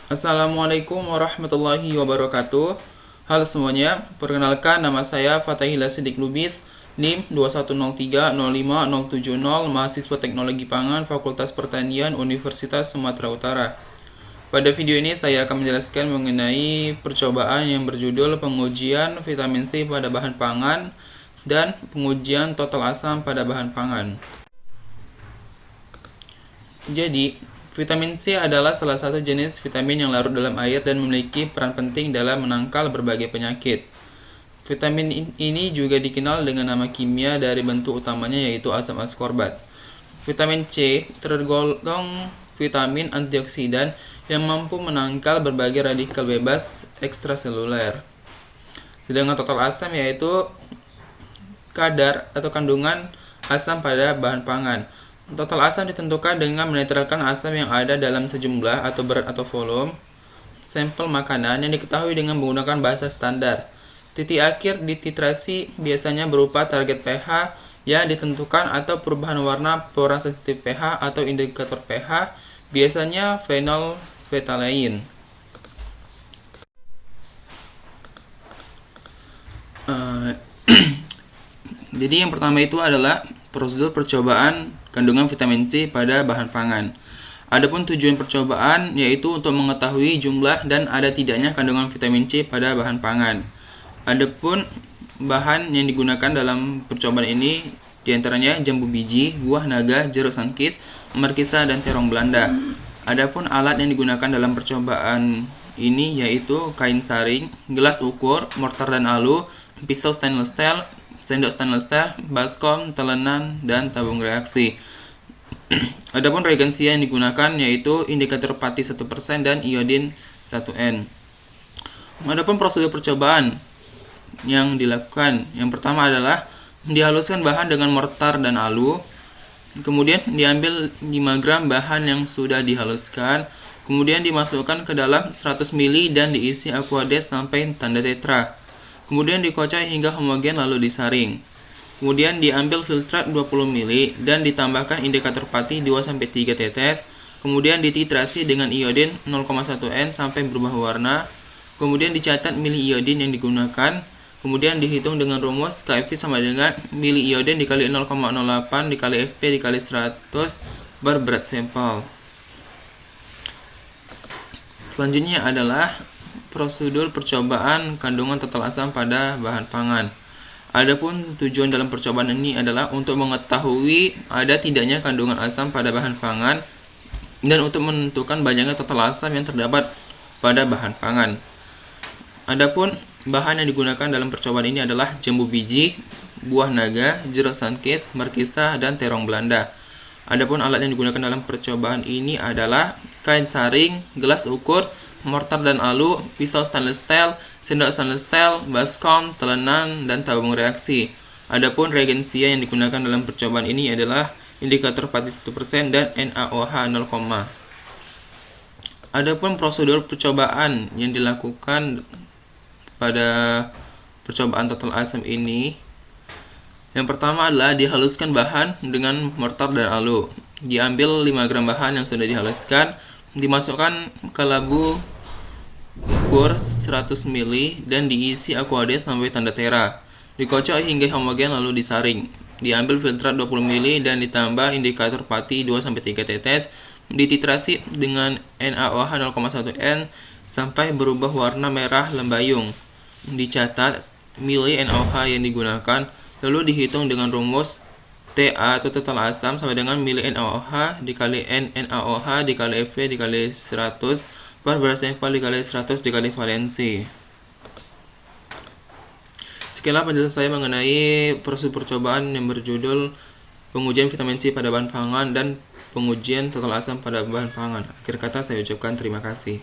Assalamualaikum warahmatullahi wabarakatuh. Halo semuanya, perkenalkan nama saya Fatahillah Siddiq Lubis, NIM 21030570, mahasiswa Teknologi Pangan Fakultas Pertanian Universitas Sumatera Utara. Pada video ini saya akan menjelaskan mengenai percobaan yang berjudul pengujian vitamin C pada bahan pangan dan pengujian total asam pada bahan pangan. Jadi, vitamin C adalah salah satu jenis vitamin yang larut dalam air dan memiliki peran penting dalam menangkal berbagai penyakit. Vitamin ini juga dikenal dengan nama kimia dari bentuk utamanya yaitu asam askorbat. Vitamin C tergolong vitamin antioksidan yang mampu menangkal berbagai radikal bebas ekstraseluler. Sedangkan total asam yaitu kadar atau kandungan asam pada bahan pangan. Total asam ditentukan dengan menetralkan asam yang ada dalam sejumlah atau berat atau volume sampel makanan yang diketahui dengan menggunakan bahasa standar. Titik akhir di titrasi biasanya berupa target pH yang ditentukan atau perubahan warna pora sensitif pH atau indikator pH, biasanya phenolphthalein. Jadi yang pertama itu adalah prosedur percobaan kandungan vitamin C pada bahan pangan. Adapun tujuan percobaan yaitu untuk mengetahui jumlah dan ada tidaknya kandungan vitamin C pada bahan pangan. Adapun bahan yang digunakan dalam percobaan ini diantaranya jambu biji, buah naga, jeruk sangkis, markisa, dan terong Belanda. Adapun alat yang digunakan dalam percobaan ini yaitu kain saring, gelas ukur, mortar dan alu, pisau stainless steel, sendok stainless steel, baskom, telenan, dan tabung reaksi. Adapun reagensia yang digunakan yaitu indikator pati 1% dan iodin 1N. Adapun prosedur percobaan yang dilakukan, yang pertama adalah dihaluskan bahan dengan mortar dan alu. Kemudian diambil 5 gram bahan yang sudah dihaluskan, kemudian dimasukkan ke dalam 100 ml dan diisi aquades sampai tanda tetra. Kemudian dikocok hingga homogen lalu disaring. Kemudian diambil filtrat 20 ml dan ditambahkan indikator pati 2-3 tetes. Kemudian dititrasi dengan iodin 0,1N sampai berubah warna. Kemudian dicatat mili iodin yang digunakan. Kemudian dihitung dengan rumus KFV sama dengan mili iodin dikali 0,08 dikali FP dikali 100 per berat sampel. Selanjutnya adalah prosedur percobaan kandungan total asam pada bahan pangan. Adapun tujuan dalam percobaan ini adalah untuk mengetahui ada tidaknya kandungan asam pada bahan pangan dan untuk menentukan banyaknya total asam yang terdapat pada bahan pangan. Adapun bahan yang digunakan dalam percobaan ini adalah jambu biji, buah naga, jeruk sangkis, markisa, dan terong Belanda. Adapun alat yang digunakan dalam percobaan ini adalah kain saring, gelas ukur, mortar dan alu, pisau stainless steel, sendok stainless steel, baskom, telenan, dan tabung reaksi. Adapun reagensia yang digunakan dalam percobaan ini adalah indikator pati 1% dan NaOH 0, adapun prosedur percobaan yang dilakukan pada percobaan total asam ini, yang pertama adalah dihaluskan bahan dengan mortar dan alu. Diambil 5 gram bahan yang sudah dihaluskan, dimasukkan ke labu ukur 100 ml dan diisi aquades sampai tanda tera. Dikocok hingga homogen lalu disaring. Diambil filtrat 20 ml dan ditambah indikator pati 2-3 tetes. Dititrasi dengan NaOH 0,1N sampai berubah warna merah lembayung. Dicatat mili NaOH yang digunakan, lalu dihitung dengan rumus TA atau total asam sama dengan mili NaOH dikali NaOH dikali FV dikali 100 per berat sampel dikali 100 dikali valensi. Sekianlah penjelasan saya mengenai prosedur percobaan yang berjudul pengujian vitamin C pada bahan pangan dan pengujian total asam pada bahan pangan. Akhir kata saya ucapkan terima kasih.